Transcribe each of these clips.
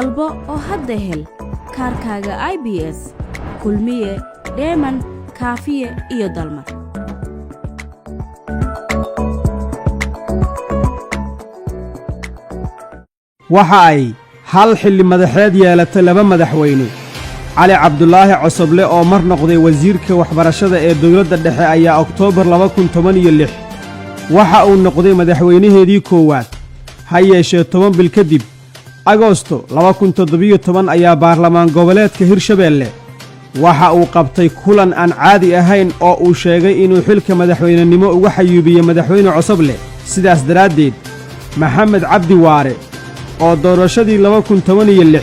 dalbo oo hadda hel kaarkaaga IBS kulmiye dheeman kaafiye iyo dalmar. waxa ay hal xilli madaxeed yeelatay laba madaxweyne. cali cabdulaahi cosoble oo mar noqday wasiirka waxbarashada ee dawladda dhexe ayaa Oktoobar 2016 waxa uu noqday madaxweynaheedii koowaad. ha yeeshee 10 bil kadib Agoosto 2017 ayaa baarlamaan goboleedka Hirshabeelle waxa uu qabtay kulan aan caadi ahayn oo uu sheegay inuu xilka madaxweynenimo uga xayuubiyo madaxweyne Cosoble. sidaas daraaddeed Maxamed Cabdi Waare oo doorashadii 2016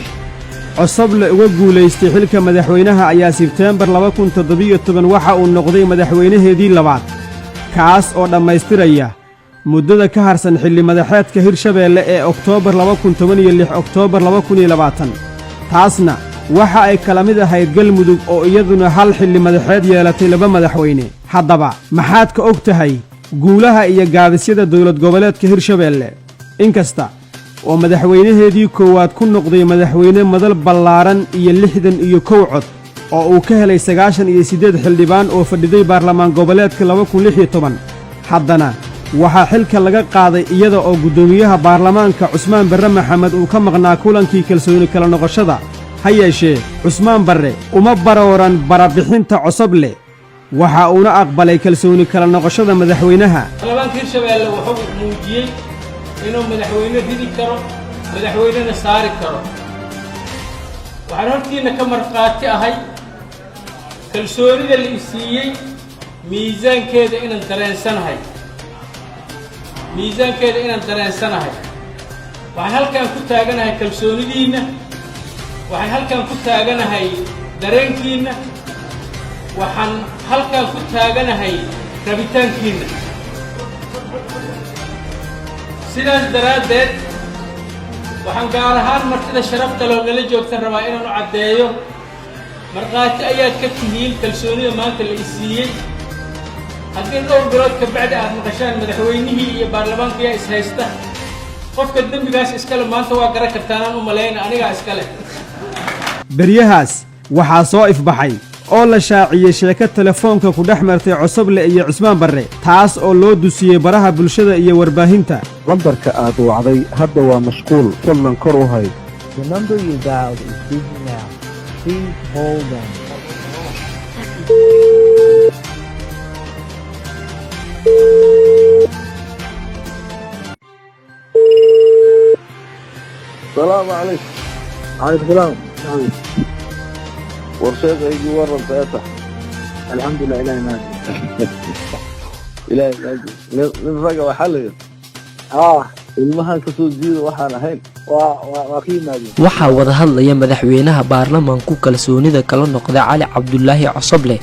Cosoble uga guulaystay xilka madaxweynaha ayaa Sebteembar 2017 waxa uu noqday madaxweynaheedii labaad kaas oo dhammaystiraya muddada ka harsan xilli madaxeedka Hirshabeelle ee Oktoobar 2016 Oktoobar 2020 taasna waxa ay kala mid ahayd Galmudug oo iyaduna hal xilli madaxeed yeelatay laba madaxweyne. haddaba maxaad ka og tahay guulaha iyo gaabisyada dawlad goboleedka Hirshabeelle? inkasta oo madaxweynaheedii koowaad ku noqday madaxweyne madal ballaaran iyo 61 cod oo uu ka helay 98 xildhibaan oo fadhiday baarlamaan goboleedka 2016 haddana waxaa xilka laga qaaday iyada oo gudoomiyaha baarlamaanka Cusmaan Barre Maxamed uu ka maqnaa kulankii kalsooni kala noqoshada. ha yeeshee Cusmaan Barre uma barooran barabixinta Cosoble waxa uuna aqbalay kalsooni kala noqoshada madaxweynaha. baarlamaanka Hirshabeelle wuxuu muujiyay inuu madaxweyne ridi karo madaxweynena saari karo. waxaan hortiina ka marqaati ahay kalsoonida la siiyay miisaankeeda inaan dareensanahay waxaan halkan ku taaganahay kalsoonidiina waxaan halkan ku taaganahay dareenkiina waxaan halkan ku taaganahay rabitaankiina. sidaas daraaddeed waxaan gaar ahaan martida sharafta loo nala joogtan rabaa inaan u caddeeyo marqaati ayaad ka tihiin kalsoonida maanta la siiyey. haddii dhowr bilood ka bacdi aad maqashaan madaxweynihii iyo baarlamaanka yaa ishaysta qofka dembigaas iskale maanta waa garan kartaanaan u malayna anigaa iskale. beryahaas waxaa soo ifbaxay oo la shaaciyey sheeko telefoonka ku dhex martay Cosoble iyo Cusmaan Barre taas oo loo dusiyey baraha bulshada iyo warbaahinta. lambarka aad wacday hadda waa mashquul fadlan kor u hay. The number you dialed is busy now. Please hold on. السلام عليكم. عليكم السلام. ورشيخ يجي ورا فاتح. الحمد لله إلهي ناجي. إلهي ناجي. نرجع وحلي. ilmahan ka soo jiido waxaan ahayn waa qiimayo. waxa wada hadlaya madaxweynaha baarlamaanka kalsoonida kala noqday Cali Cabdulaahi Cosoble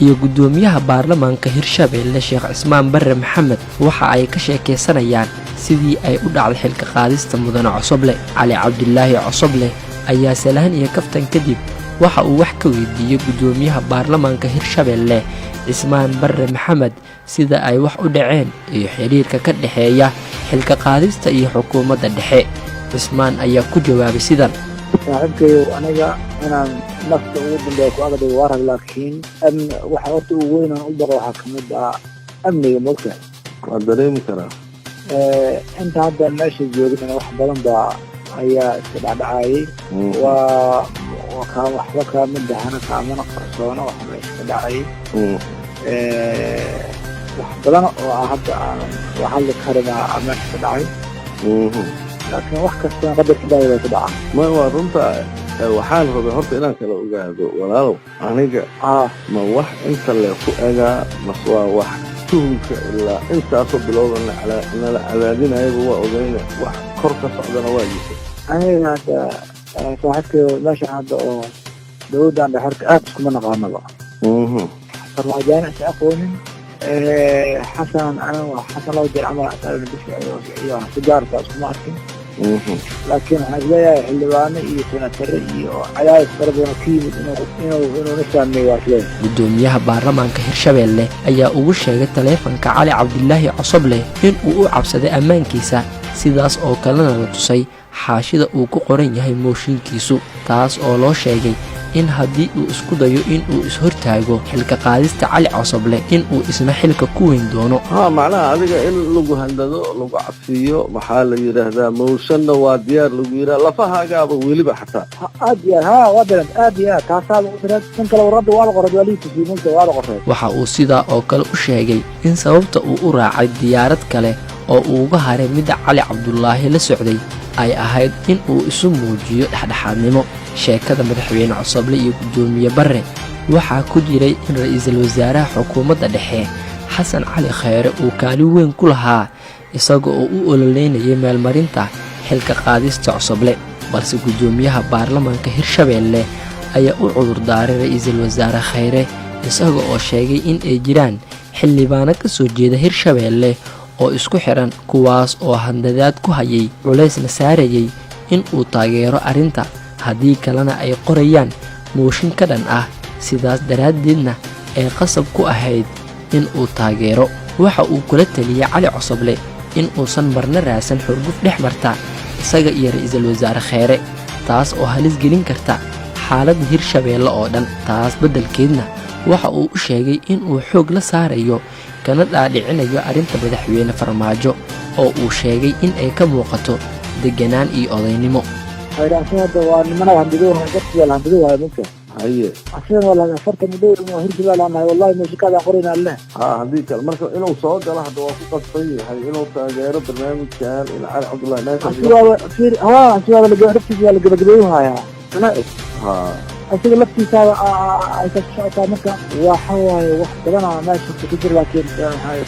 iyo gudoomiyaha baarlamaanka Hirshabeelle Sheekh Cusmaan Barre Maxamed waxa ay ka sheekeysanayaan sidii ay u dhacday xilka qaadista mudane Cosoble. Cali Cabdulaahi Cosoble ayaa salahan iyo kaftan kadib waxa uu wax ka weydiiyay gudoomiyaha baarlamaanka Hirshabeelle Cusmaan Barre Maxamed sida ay wax u dhaceen iyo xiriirka ka dhaxeeya xilka qaadista iyo xukuumadda dhexe. Cusmaan ayaa ku jawaabay sidan: saaxiibkayo aniga inaan nafta ugu dambeeyo ku agdhay waa rag laakiin waxa horta ugu weyn aan u baqo waxaa ka mid ah amniga moogtahay. waa dareemi karaa. inta hadda meesha joogna wax badan baa ayaa iska dhacayay. waxba kaa mid ahana kaamana qarsoona wax meesha ka dhacayay. wax badan oo hadda aan wax hadli karin meesha ka dhacay. laakiin wax kasta qadarka Ilaahay ku dhaca. ma waa runta waxaan rabaa horta inaan kala ogaado walaalow aniga ma wax inta la ku egaa mas waa wax tuhunka ilaa intaasoo bilowdana nala cadaadinayaba waa ogayna wax kor ka socdana waa jirta. aniga hadda saaxiibkayo meesha hadda oo dawladdan dhexarka aad iskuma naqaanaba. farmaajoon is aqoonin. حسن أنا وحسن لو جرى عمل أسأل بس يا سجارة اسمه أكين laakiin waxaan isleeyahay xildhibaano iyo senatare iyo cadaadis fara badan ka yimid inuuna saameeyo waa isleeyahay. gudoomiyaha baarlamaanka hirshabeelle ayaa ugu sheegay taleefanka cali cabdulaahi cosoble in uu u cabsaday ammaankiisa, sidaas oo kalena la tusay xaashida uu ku qoran yahay mooshinkiisu, taas oo loo sheegay in haddii uu isku dayo in uu ishortaago xilka qaadista cali cosoble in uu isna xilka ku weyn doono. macnaha adiga in lagu handado lagu cabsiiyo maxaa la yidhaahdaa mooshanna waa diyaar lagu yidhaha lafahaagaaba weliba xataa aad iyo waa daran aad iyo aad taasaa lagu diran in kale warada waa la qoray waa liitasiiminta waa la qoray. waxa uu sidaa oo kale u sheegay in sababta uu u raacay diyaarad kale oo uu uga haray midda cali cabdulaahi la socday ay ahayd in uu isu muujiyo dhexdhexaadnimo. sheekada madaxweyne cosoble iyo gudoomiye barre waxaa ku jiray in ra'iisul wasaaraha xukuumadda dhexe xasan cali khayre uu kaalin weyn ku lahaa isaga oo u ololeynayay meelmarinta xilka qaadista cosoble, balse gudoomiyaha baarlamaanka hirshabeelle ayaa u cudurdaaray ra'iisul wasaare khayre isaga oo sheegay in ay jiraan xildhibaano ka soo jeeda hirshabeelle oo isku xiran kuwaas oo handadaad ku hayay culaysna saarayay in uu taageero arrinta, haddii kalena ay qorayaan mooshin ka dhan ah, sidaas daraaddeedna ay qasab ku ahayd in uu taageero. waxa uu kula taliyey cali cosoble in uusan marna raadsan xurguf dhex marta isaga iyo ra'iisul wasaare khayre, taas oo halis gelin karta xaaladda hirshabeelle oo dhan. taas beddelkeedna waxa uu u sheegay in uu xoog la saarayo kana dhaadhicinayo arrinta madaxweyne farmaajo oo uu sheegay in ay ka muuqato deganaan iyo odaynimo. hayraansanada waa nimanada handadooha dadkiyaa la handadoohaya mugta haye asigana waa laga farta muddo inuu hirshabeelle anahay wallahi meeshikaadaan qorayna alleh haddii kale marka inuu soo galo hadda waa ku qasban yahay inuu taageero barnaamijkan in cali cabdullahi asigaaba laftiisa la gabagabeeyuhayaa asiga laftiisaaba ay ka socotaa. marka waxa waaye wax badanaa meesha ku jir, laakiin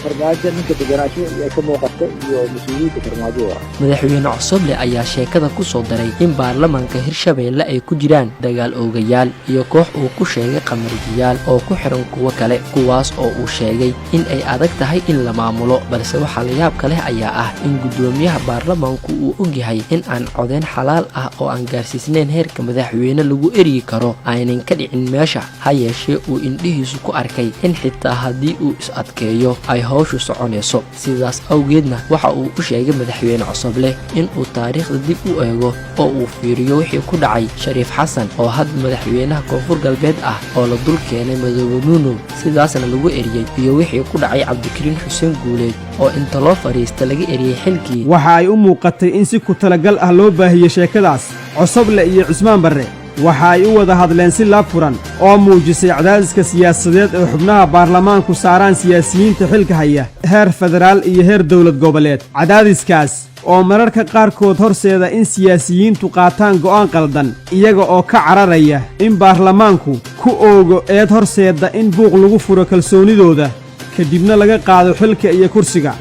farmaajo ninka deganaasho ay ka muuqata iyo mas-uuliyiinta farmaajo. madaxweyne cosoble ayaa sheekada ku soo daray in baarlamaanka hirshabeelle ay ku jiraan dagaal oogayaal iyo koox uu ku sheegay qamarijiyaal oo ku xiran kuwo kale, kuwaas oo uu sheegay in ay adag tahay in la maamulo, balse waxaa la yaabka leh ayaa ah in gudoomiyaha baarlamaanku uu ogyahay in aan codeyn xalaal ah oo aan gaarsiisnayn heerka madaxweyne lagu eryi karo aynan ka dhicin meesha, ha yeeshee uu indhihiisu ku arkay in xitaa haddii uu is adkeeyo ay hawshu soconayso. sidaas awgeedna waxa uu u sheegay madaxweyne cosoble in uu taariikhda dib u eego oo uu fiiriyo wixii ku dhacay shariif xasan oo hadda madaxweynaha koonfur galbeed ah oo la dul keenay madoobe nuunow sidaasna lagu eriyey, iyo wixii ku dhacay cabdikariin xuseen guuleed oo inta loo fadhiista laga eriyey xilkii. waxa ay u muuqatay in si ku talagal ah loo baahiyey sheekadaas. cosoble iyo cismaan barre waxa ay u wada hadleen si laab furan oo muujisay cadaadiska siyaasadeed ee xubnaha baarlamaanku saaraan siyaasiyiinta xilka haya heer federaal iyo heer dowlad goboleed. cadaadiskaas oo mararka qaarkood horseeda in siyaasiyiintu qaataan go'aan qaldan iyaga oo ka cararaya in baarlamaanku ku oogo eed horseedda in buuq lagu furo kalsoonidooda kadibna laga qaado xilka iyo kursiga.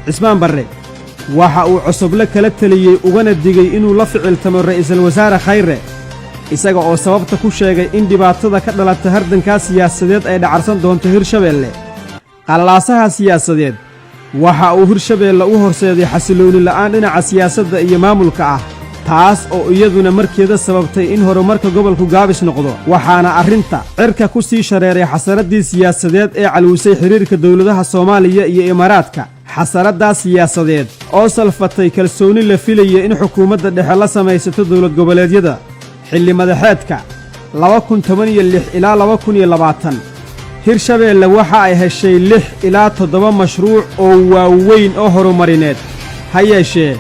cismaan barre waxa uu cosoble kala teliyey ugana digay inuu la ficiltamo ra'iisul wasaare khayre isaga oo sababta ku sheegay in dhibaatada ka dhalata hardankaa siyaasadeed ay dhacarsan doonto hirshabeelle. qalaasaha siyaasadeed waxa uu hirshabeelle u horseeday xasilooni la'aan dhinaca siyaasadda iyo maamulka ah, taas oo iyaduna markeeda sababtay in horumarka gobolku gaabis noqdo, waxaana arrinta cirka ku sii shareeray xasaraddii siyaasadeed ee calwisay xidhiirka dowladaha soomaaliya iyo imaaraadka. xasaraddaas siyaasadeed oo salfatay kalsooni la filaya in xukuumadda dhexe la samaysato dowlad goboleedyada xilli madaxeedka 2016 ilaa 2020. hirshabeelle waxa ay heshay 6 ilaa 7 mashruuc oo waaweyn oo horumarineed, ha yeeshee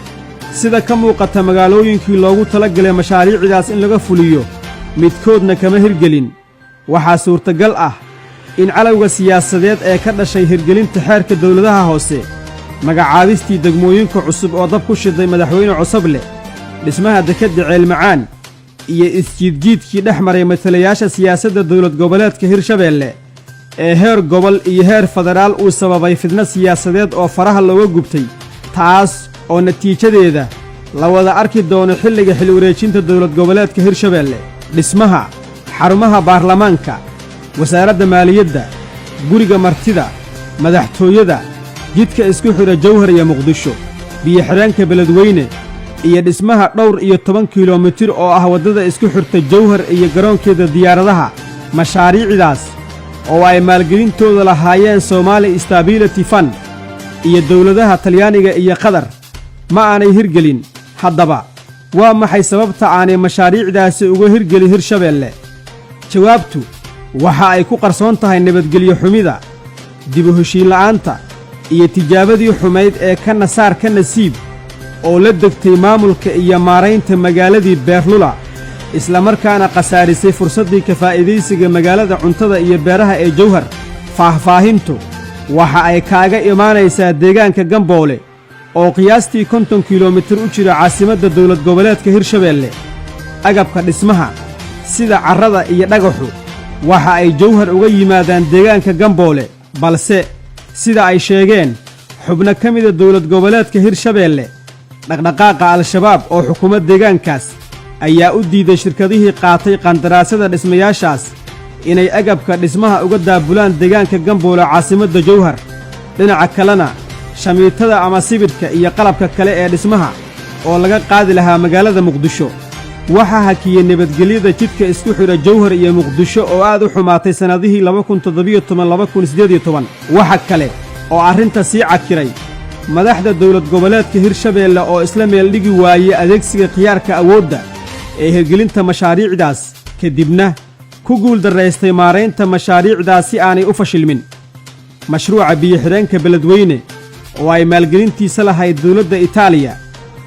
sida ka muuqata magaalooyinkii loogu talagalay mashaariicdaas in laga fuliyo midkoodna kama hirgelin. waxaa suurtagal ah in calowga siyaasadeed ee ka dhashay hirgelinta xeerka dawladaha hoose, magacaabistii degmooyinka cusub oo dab ku shiday madaxweyne cosoble, dhismaha dekedda ceelmacaan iyo isjiidjiidkii dhex maray matalayaasha siyaasadda dawlad goboleedka hirshabeelle ee heer gobol iyo heer federaal uu sababay fidno siyaasadeed oo faraha looga gubtay, taas oo natiijadeeda la wada arki doono xilliga xil wareejinta dawlad goboleedka hirshabeelle. dhismaha xarumaha baarlamaanka, wasaaradda maaliyadda, guriga martida, madaxtooyada, jidka isku xidha jawhar iyo muqdisho, biyo-xidhaanka beledweyne, iyo dhismaha dhowr iyo 10 kilomitir oo ah waddada isku xirta jawhar iyo garoonkeeda diyaaradaha mashaariicdaas oo ay maalgelintooda lahaayeen Somali Stability Fund iyo dawladaha Talyaaniga iyo Qatar ma aanay hirgelin haddaba waa maxay sababta aanay mashaariicdaasi uga hirgelin Hirshabeelle jawaabtu waxa ay ku qarsoon tahay nabadgelyo xumida dib u heshiin la'aanta iyo tijaabadii xumayd ee ka nasaar ka nasiib oo la degtay maamulka iyo maaraynta magaaladii Beerlula isla markaana qasaarisay fursaddii ka faa'iidaysiga magaalada cuntada iyo beeraha ee Jawhar faahfaahintu waxa ay kaaga imaanaysaa deegaanka Gamboole oo qiyaastii 50 kilomitir u jira caasimadda dawlad goboleedka Hirshabeelle agabka dhismaha sida carrada iyo dhagaxu waxa ay Jawhar uga yimaadaan deegaanka Gamboole balse sida ay sheegeen xubno ka mid ah dawlad goboleedka Hirshabeelle dhaqdhaqaaqa al-shabaab oo xukuumad deegaankaas ayaa u diiday shirkadihii qaatay qandaraasada dhismayaashaas inay agabka dhismaha uga daabulaan deegaanka Gamboole caasimadda Jawhar dhinaca kalena shamiitada ama sibidhka iyo qalabka kale ee dhismaha oo laga qaadi lahaa magaalada Muqdisho waxa hakiyay nabadgelyada jidka isku xidha Jawhar iyo Muqdisho oo aad u xumaatay sanadihii 2017-2018 waxa kale oo arrinta sii cakiray madaxda dawlad goboleedka Hirshabeelle oo isla meel dhigi waayay adeegsiga khiyaarka awoodda ee hirgelinta mashaariicdaas kadibna ku guul daraystay maaraynta mashaariicdaas si aanay u fashilmin mashruuca biyo-xidheenka beledweyne oo ay maalgelintiisa lahayd dawladda Itaaliya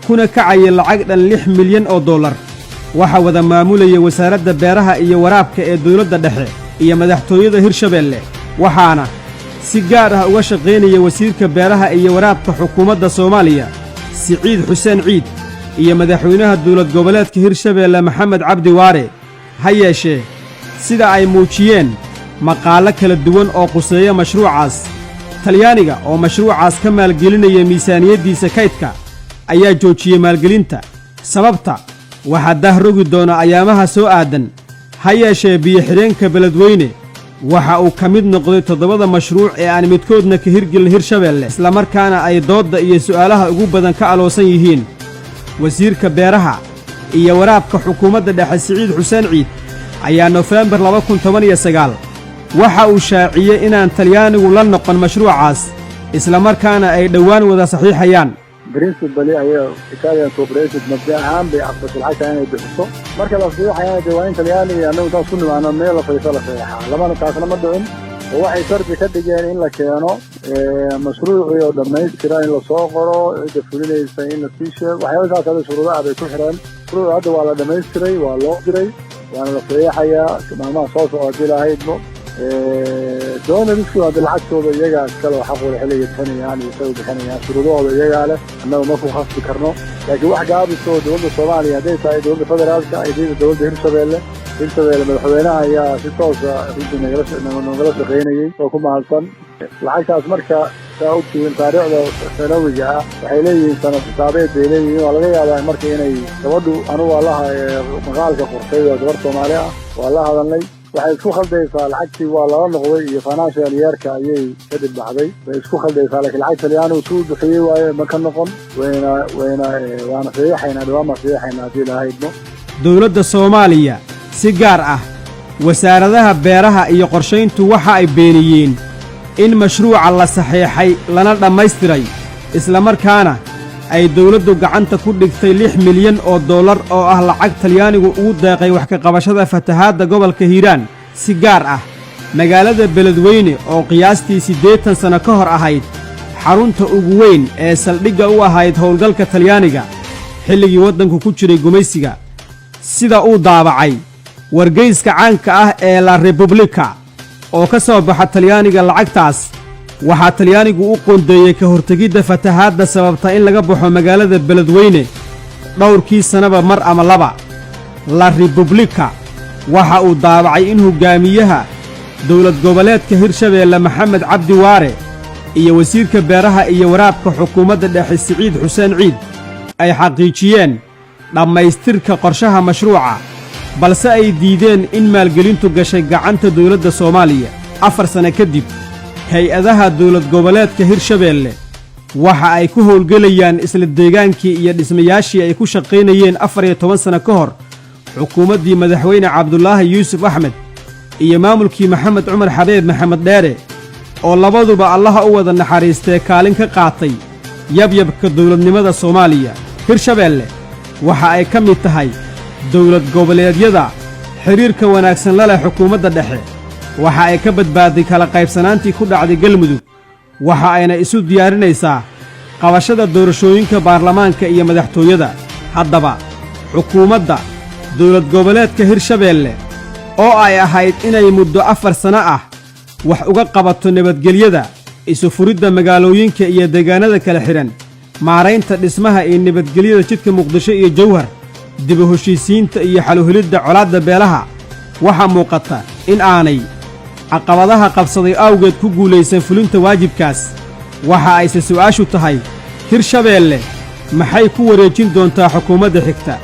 kuna kacayay lacag dhan 6 milyan oo dollar waxa wada maamulaya wasaaradda beeraha iyo waraabka ee dawladda dhexe iyo madaxtooyada Hirshabeelle waxaana si gaar ah uga shaqeynaya wasiirka beeraha iyo waraabka xukuumadda Soomaaliya Siciid Xuseen Ciid iyo madaxweynaha dawlad goboleedka Hirshabeelle Maxamed Cabdi Waare ha yeeshee sida ay muujiyeen maqaalo kala duwan oo quseeya mashruucaas Talyaaniga oo mashruucaas ka maalgelinaya miisaaniyadiisa kaydka ayaa joojiyay maalgelinta sababta waxa dahrogi doona ayaamaha soo aadan ha yeeshee biyo-xidheenka beledweyne waxa uu ka mid noqday 7 mashruuc ee aan midkoodna ka hirgelin Hirshabeelle isla markaana ay doodda iyo su'aalaha ugu badan ka aloosan yihiin wasiirka beeraha iyo waraabka xukuumadda dhexe Siciid Xuseen Ciid ayaa November 2019 waxa uu shaaciyay inaan Talyaanigu la noqon mashruucaas isla markaana ay dhawaan wada saxiixayaan principally ayaa Italian corporation mabda'an bay aqbashay lacagta inay bixiso marka la saxiixayo diwaan Talyaaniga anagu taas ku nimaano meel la fayso la saxiixa lama taasna ma dhicin oo waxay shardi ka dhigeen in la keeno mashruuci oo dhammaystiran in la soo qoro cid fulinaysa in la sii sheego waxyaalahaas ay shuruudaha bay ku xireen shuruudaha hadda waa la dhammaystiray waa loo diray waana la saxiixayaa maamaha soo socodii lahaydbo doonariskii hadda lacagtooda iyagaa kale xaq wada xilliga bixinayaan iyo soo bixinayaan shuruudahooda iyagaa leh annagu ma ku khasbi karno laakiin wax gaabisoo dowladda Soomaaliya hadday tahay dowladda federaalka ay tahay dowladda Hirshabeelle madaxweynaha ayaa si toos ah nagala shaqaynayay oo ku mahadsan lacagtaas marka saa ogtihiin taariikhda sanawiga ah waxay leeyihiin sanad xisaabeed bay leeyihiin waa laga yaabaa marka inay gabadhu anugu waa laha maqaalka qortay waa gabar Soomaali ah waa la hadalnay waxay isku khaldaysaa lacagtii waa lala noqday iyo financial yearka ayay ka dibbaxday way isku khaldaysaa laakiin lacag Talyaanigu suu bixiyay waaye ma ka noqon waana saxiixaynaa dhawaan saxiixaynaa haddii lahaydno dawladda Soomaaliya si gaar ah wasaaradaha beeraha iyo qorshayntu waxa ay beeniyeen in mashruuca la saxiixay lana dhammaystiray isla markaana ay dawladdu gacanta ku dhigtay 6 milyan oo dollar oo ah lacag Talyaanigu ugu deeqay wax ka qabashada fatahaadda gobolka Hiiraan si gaar ah magaalada beledweyne oo qiyaastii 80 sano ka hor ahayd xarunta ugu weyn ee saldhigga u ahayd howlgalka Talyaaniga xilligii waddanku ku jiray gumaysiga sida uu daabacay wargeyska caanka ah ee La Repubblica oo ka soo baxa Talyaaniga lacagtaas waxaa Talyaanigu u qoondeeyay ka hortagidda fatahaadda sababta in laga baxo magaalada beledweyne dhowrkii sanaba mar ama laba La Repubblica waxa uu daabacay in hogaamiyaha dawlad goboleedka Hirshabeelle Maxamed Cabdi Waare iyo wasiirka beeraha iyo waraabka xukuumadda dhexe Siciid Xuseen Ciid ay xaqiijiyeen dhammaystirka qorshaha mashruuca balse ay diideen in maalgelintu gashay gacanta dawladda Soomaaliya 4 sano kadib hay-adaha dawlad goboleedka Hirshabeelle waxa ay ku howlgelayaan isla deegaankii iyo dhismayaashii ay ku shaqaynayeen 14 sano ka hor xukuumaddii madaxweyne cabdulaahi yuusuf axmed iyo maamulkii maxamed cumar xabeeb maxamed dheere oo labaduba allaha u wada naxariistee kaalin ka qaatay yabyabka dawladnimada soomaaliya hirshabeelle waxa ay ka mid tahay dawlad goboleedyada xidhiirka wanaagsan la leh xukuumadda dhexe waxa ay ka badbaaday kala qaybsanaantii ku dhacday galmudug waxa ayna isu diyaarinaysaa qabashada doorashooyinka baarlamaanka iyo madaxtooyada haddaba xukuumadda dawlad goboleedka hirshabeelle oo ay ahayd inay muddo 4 sano ah wax uga qabato nabadgelyada isu furidda magaalooyinka iyo deegaanada kala xidhan maaraynta dhismaha iyo nabadgelyada jidka muqdisho iyo jawhar dib u heshiisiinta iyo xaluhelidda colaadda beelaha waxaa muuqata in aanay caqabadaha qabsaday awgeed ku guulaysan fulinta waajibkaas waxa ayse su'aashu tahay hirshabeelle maxay ku wareejin doontaa xukuumadda xigta